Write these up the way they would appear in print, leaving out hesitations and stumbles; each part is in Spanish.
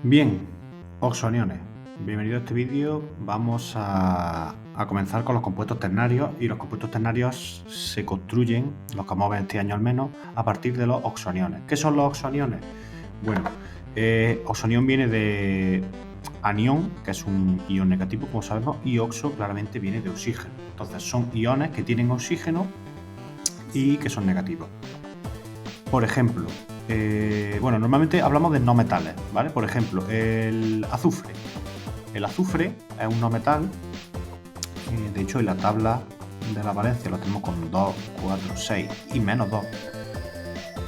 Bien, oxoaniones. Bienvenido a este vídeo. Vamos a comenzar con los compuestos ternarios, y los compuestos ternarios se construyen, los que vamos a ver este año al menos, a partir de los oxoaniones. ¿Qué son los oxoaniones? Bueno, oxoanión viene de anión, que es un ion negativo, como sabemos, y oxo claramente viene de oxígeno. Entonces son iones que tienen oxígeno y que son negativos. Por ejemplo, normalmente hablamos de no metales, ¿vale? Por ejemplo, el azufre. El azufre es un no metal, de hecho en la tabla de la valencia lo tenemos con 2, 4, 6 y menos 2.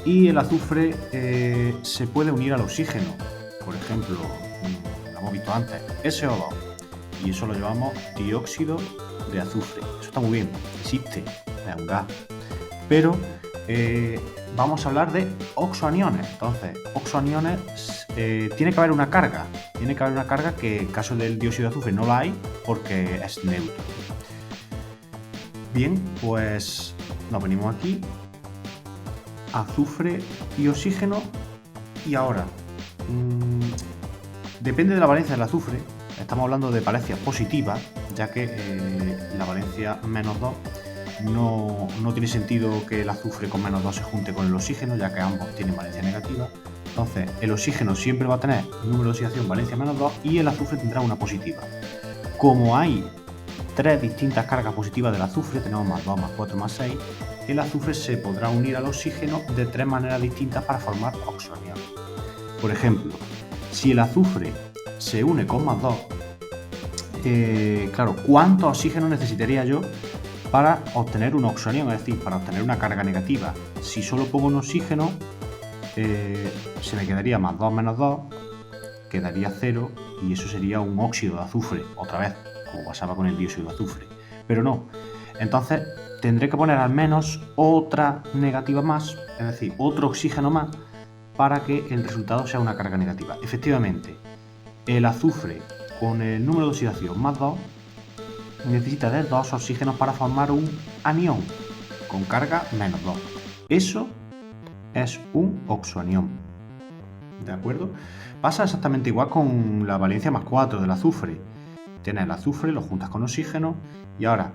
Y el azufre se puede unir al oxígeno, por ejemplo, lo hemos visto antes, SO2, y eso lo llamamos dióxido de azufre. Eso está muy bien, existe, es un gas, pero vamos a hablar de oxoaniones. Entonces, oxoaniones tiene que haber una carga. Que en caso del dióxido de azufre no la hay porque es neutro. Bien, pues nos venimos aquí, azufre y oxígeno, y ahora depende de la valencia del azufre. Estamos hablando de valencias positivas, ya que la valencia menos 2 no tiene sentido que el azufre con menos 2 se junte con el oxígeno, ya que ambos tienen valencia negativa. Entonces, el oxígeno siempre va a tener número de oxidación valencia menos 2 y el azufre tendrá una positiva. Como hay tres distintas cargas positivas del azufre, tenemos más 2, más 4, más 6, el azufre se podrá unir al oxígeno de tres maneras distintas para formar oxoaniones. Por ejemplo, si el azufre se une con más 2, claro, ¿cuánto oxígeno necesitaría yo para obtener un oxoanión? Es decir, para obtener una carga negativa. Si solo pongo un oxígeno, se me quedaría más 2 menos 2, quedaría 0, y eso sería un óxido de azufre, otra vez, como pasaba con el dióxido de azufre. Pero no, entonces tendré que poner al menos otra negativa más, es decir, otro oxígeno más, para que el resultado sea una carga negativa. Efectivamente, el azufre con el número de oxidación más 2 necesita de 2 oxígenos para formar un anión con carga menos 2. Eso es un oxoanión. ¿De acuerdo? Pasa exactamente igual con la valencia más 4 del azufre. Tienes el azufre, lo juntas con oxígeno, y ahora,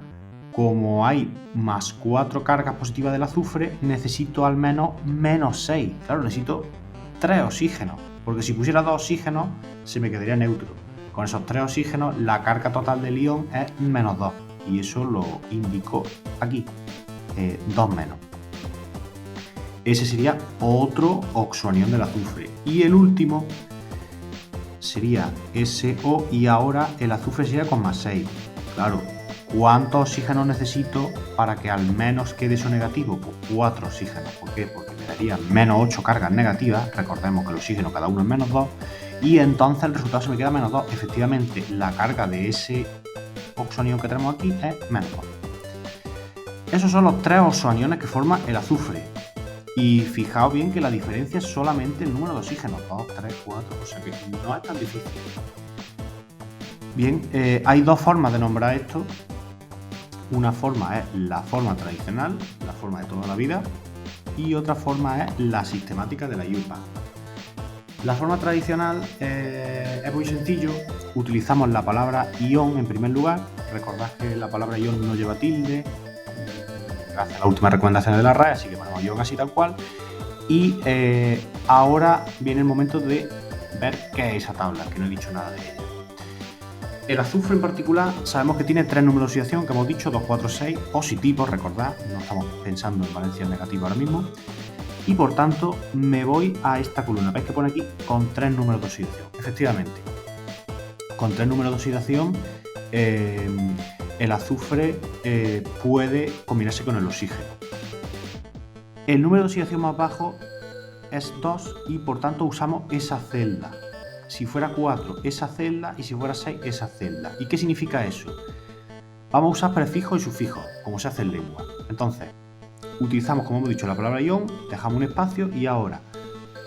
como hay más 4 cargas positivas del azufre, necesito al menos menos 6. Claro, necesito 3 oxígenos, porque si pusiera 2 oxígenos se me quedaría neutro. Con esos 3 oxígenos la carga total del ion es menos 2, y eso lo indico aquí, 2 menos. Ese sería otro oxoanión del azufre. Y el último sería SO, y ahora el azufre sería con más 6. Claro, ¿cuántos oxígenos necesito para que al menos quede eso negativo? Pues 4 oxígenos. ¿Por qué? Porque me daría menos 8 cargas negativas. Recordemos que el oxígeno cada uno es menos 2. Y entonces el resultado se me queda menos 2. Efectivamente, la carga de ese oxoanión que tenemos aquí es menos 2. Esos son los 3 oxoaniones que forma el azufre. Y fijaos bien que la diferencia es solamente el número de oxígenos, 2, 3, 4, o sea que no es tan difícil. Bien, hay dos formas de nombrar esto. Una forma es la forma tradicional, la forma de toda la vida, y otra forma es la sistemática de la IUPAC. La forma tradicional es muy sencillo. Utilizamos la palabra ion en primer lugar. Recordad que la palabra ion no lleva tilde, gracias a la última recomendación de la RAE, así que ponemos ion así tal cual. Y ahora viene el momento de ver qué es esa tabla, que no he dicho nada de ella. El azufre en particular sabemos que tiene 3 números de oxidación, que hemos dicho, 2, 4, 6, positivos, recordad, no estamos pensando en valencia negativa ahora mismo. Y por tanto me voy a esta columna, veis que pone aquí con 3 números de oxidación. Efectivamente, con 3 números de oxidación el azufre puede combinarse con el oxígeno. El número de oxidación más bajo es 2 y por tanto usamos esa celda. Si fuera 4, esa celda, y si fuera 6, esa celda. ¿Y qué significa eso? Vamos a usar prefijos y sufijos, como se hace en lengua. Entonces, utilizamos, como hemos dicho, la palabra ion, dejamos un espacio, y ahora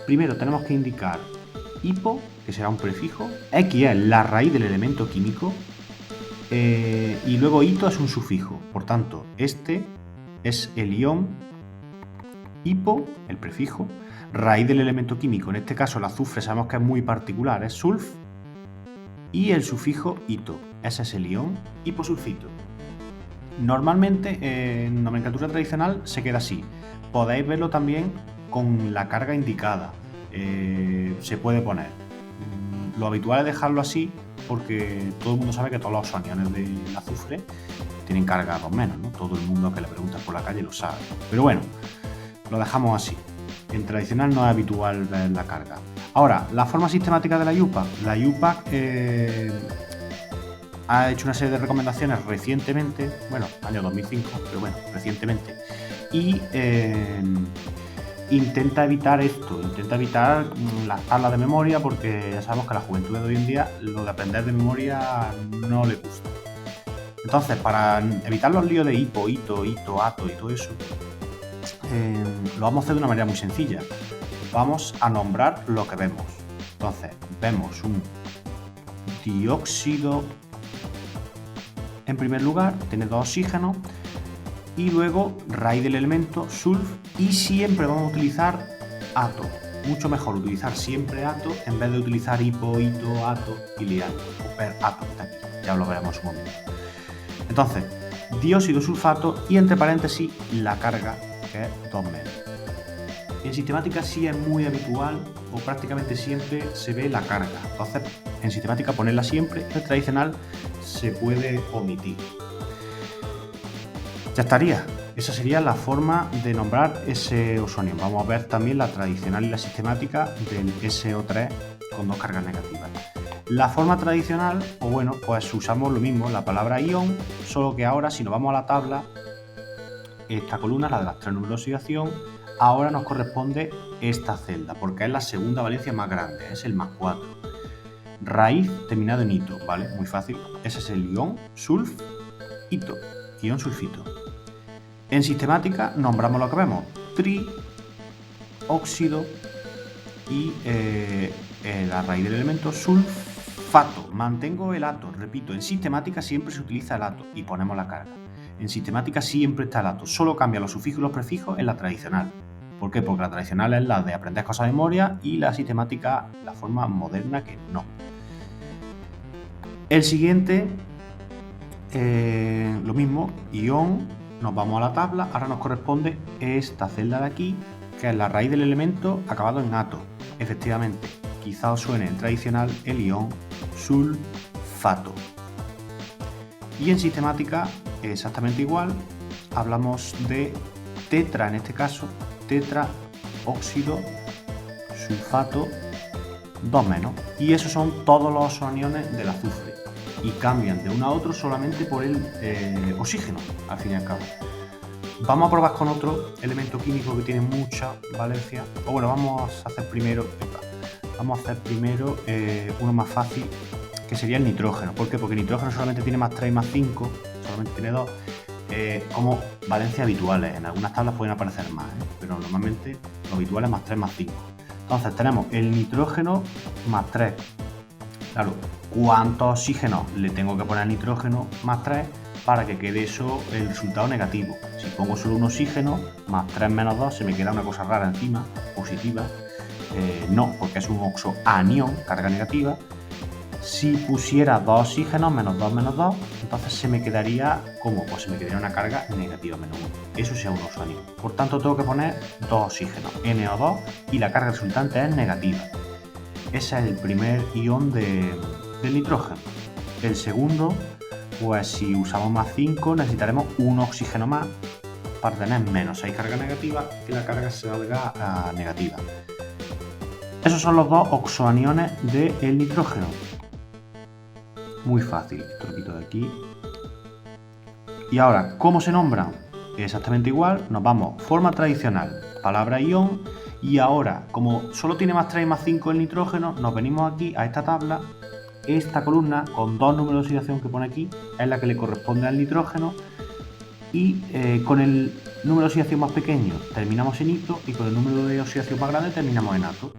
primero tenemos que indicar hipo, que será un prefijo, x es la raíz del elemento químico, y luego ito es un sufijo. Por tanto, este es el ion hipo, el prefijo, raíz del elemento químico, en este caso el azufre sabemos que es muy particular, es sulf, y el sufijo ito, ese es el ion hiposulfito. Normalmente en nomenclatura tradicional se queda así. Podéis verlo también con la carga indicada, se puede poner. Lo habitual es dejarlo así porque todo el mundo sabe que todos los aniones del azufre tienen carga 2 menos, ¿no? Todo el mundo que le pregunta por la calle lo sabe. Pero bueno, lo dejamos así. En tradicional no es habitual ver la carga. Ahora, la forma sistemática de la IUPAC. La IUPAC ha hecho una serie de recomendaciones recientemente, bueno, año 2005, pero bueno, recientemente, y intenta evitar esto, intenta evitar las tablas de memoria, porque ya sabemos que a la juventud de hoy en día lo de aprender de memoria no le gusta. Entonces, para evitar los líos de hipo, ito, ato y todo eso, lo vamos a hacer de una manera muy sencilla. Vamos a nombrar lo que vemos. Entonces, vemos un dióxido en primer lugar, tiene 2 oxígenos, y luego raíz del elemento sulf, y siempre vamos a utilizar ato. Mucho mejor utilizar siempre ato en vez de utilizar hipo, ito, ato y liato, o per ato, que está aquí, ya lo veremos un momento. Entonces, dióxido sulfato y entre paréntesis la carga, que es 2 menos. En sistemática sí es muy habitual, o prácticamente siempre se ve la carga. Entonces, en sistemática ponerla siempre, en tradicional se puede omitir. Ya estaría. Esa sería la forma de nombrar ese ozonio. Vamos a ver también la tradicional y la sistemática del SO3 con 2 cargas negativas. La forma tradicional, o bueno, pues usamos lo mismo, la palabra ion, solo que ahora si nos vamos a la tabla, esta columna, la de las 3 números de oxidación, ahora nos corresponde esta celda, porque es la segunda valencia más grande, es el +4. Raíz terminado en ito, ¿vale? Muy fácil. Ese es el ion sulf, ito, ion sulfito. En sistemática nombramos lo que vemos, tri, óxido y la raíz del elemento sulfato. Mantengo el ato, repito, en sistemática siempre se utiliza el ato y ponemos la carga. En sistemática siempre está el ato, solo cambian los sufijos y los prefijos en la tradicional. ¿Por qué? Porque la tradicional es la de aprender cosas de memoria y la sistemática, la forma moderna, que no. El siguiente, lo mismo, ion, nos vamos a la tabla, ahora nos corresponde esta celda de aquí, que es la raíz del elemento acabado en ato. Efectivamente, quizá os suene en tradicional el ion sulfato. Y en sistemática, exactamente igual, hablamos de tetra, en este caso, tetra, óxido, sulfato, 2 menos. Y esos son todos los aniones del azufre. Y cambian de uno a otro solamente por el oxígeno, al fin y al cabo. Vamos a probar con otro elemento químico que tiene mucha valencia. O bueno, vamos a hacer primero uno más fácil, que sería el nitrógeno. ¿Por qué? Porque el nitrógeno solamente tiene +3 y +5, solamente tiene 2, como valencias habituales. En algunas tablas pueden aparecer más, pero normalmente lo habitual es +3, +5. Entonces tenemos el nitrógeno +3. Claro, ¿cuántos oxígenos le tengo que poner al nitrógeno +3 para que quede eso el resultado negativo? Si pongo solo un oxígeno, +3 menos 2, se me queda una cosa rara encima, positiva. No, porque es un oxoanión, carga negativa. Si pusiera 2 oxígenos, -2 menos 2, entonces se me quedaría, ¿cómo? Pues se me quedaría una carga negativa, -1. Eso sea un oxoanión. Por tanto, tengo que poner 2 oxígenos, NO2, y la carga resultante es negativa. Ese es el primer ion del nitrógeno. El segundo, pues si usamos +5, necesitaremos un oxígeno más para tener -6 carga negativa, que la carga salga negativa. Esos son los 2 oxoaniones del nitrógeno. Muy fácil, esto lo quito de aquí. Y ahora, ¿cómo se nombran? Exactamente igual, nos vamos, forma tradicional, palabra ion, y ahora, como solo tiene +3 y +5 el nitrógeno, nos venimos aquí a esta tabla. Esta columna, con 2 números de oxidación que pone aquí, es la que le corresponde al nitrógeno, y con el número de oxidación más pequeño terminamos en ito, y con el número de oxidación más grande terminamos en ato.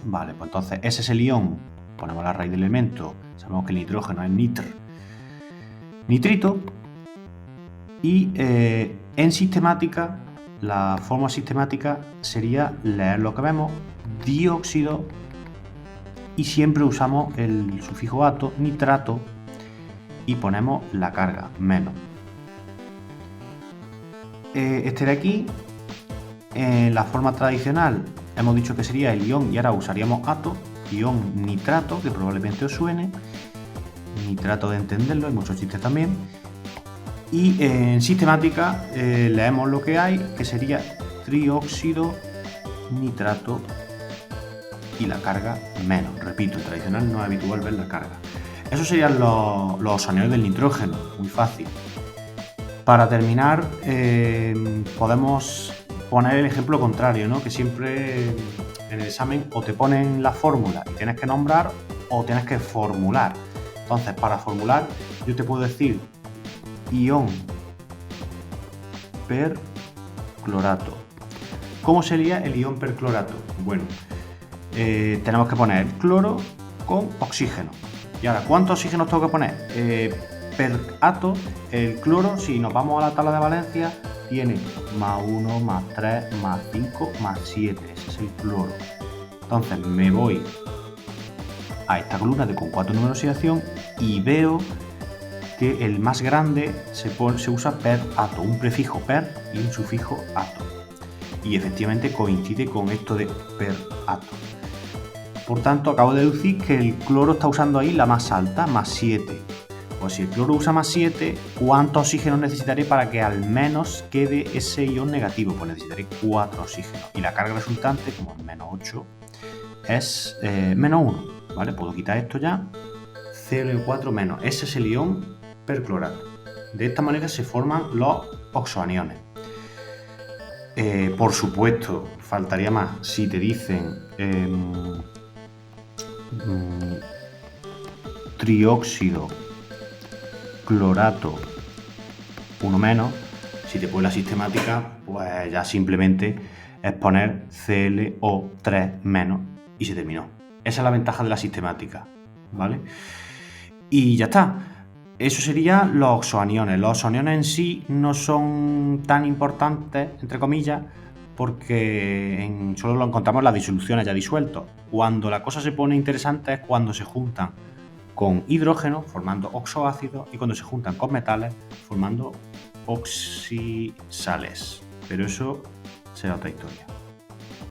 Vale, pues entonces ese es el ion, ponemos la raíz del elemento, sabemos que el nitrógeno es nitrito, y en sistemática la forma sistemática sería leer lo que vemos, dióxido, y siempre usamos el sufijo ato, nitrato, y ponemos la carga, menos. Este de aquí, en la forma tradicional, hemos dicho que sería el ion y ahora usaríamos ato, ion nitrato, que probablemente os suene. Nitrato de entenderlo, hay muchos chistes también. Y en sistemática leemos lo que hay, que sería trióxido, nitrato y la carga menos. Repito, en tradicional no es habitual ver la carga. Esos serían los oxoaniones del nitrógeno, muy fácil. Para terminar, podemos poner el ejemplo contrario, ¿no? Que siempre en el examen o te ponen la fórmula y tienes que nombrar o tienes que formular. Entonces, para formular, yo te puedo decir ion perclorato. ¿Cómo sería el ion perclorato? Bueno, tenemos que poner cloro con oxígeno. Y ahora, ¿cuántos oxígenos tengo que poner? Per ato, el cloro, si nos vamos a la tabla de valencia, tiene más 1, más 3, más 5, más 7. Ese es el cloro. Entonces me voy a esta columna con 4 números de oxidación y veo que el más grande se usa per ato, un prefijo per y un sufijo ato. Y efectivamente coincide con esto de per ato. Por tanto, acabo de deducir que el cloro está usando ahí la más alta, más 7. Pues si el cloro usa más 7, ¿cuántos oxígenos necesitaré para que al menos quede ese ion negativo? Pues necesitaré 4 oxígenos. Y la carga resultante, como es menos 8, es menos 1. ¿Vale? Puedo quitar esto ya. Cl4 menos. Ese es el ion perclorato. De esta manera se forman los oxoaniones. Por supuesto, faltaría más. Si te dicen trióxido, clorato, 1 menos, si te pones la sistemática, pues ya simplemente es poner ClO3 menos y se terminó. Esa es la ventaja de la sistemática, ¿vale? Y ya está. Eso serían los oxoaniones. Los oxoaniones en sí no son tan importantes, entre comillas, porque solo lo encontramos en las disoluciones ya disueltos. Cuando la cosa se pone interesante es cuando se juntan con hidrógeno formando oxoácidos y cuando se juntan con metales formando oxisales. Pero eso será otra historia.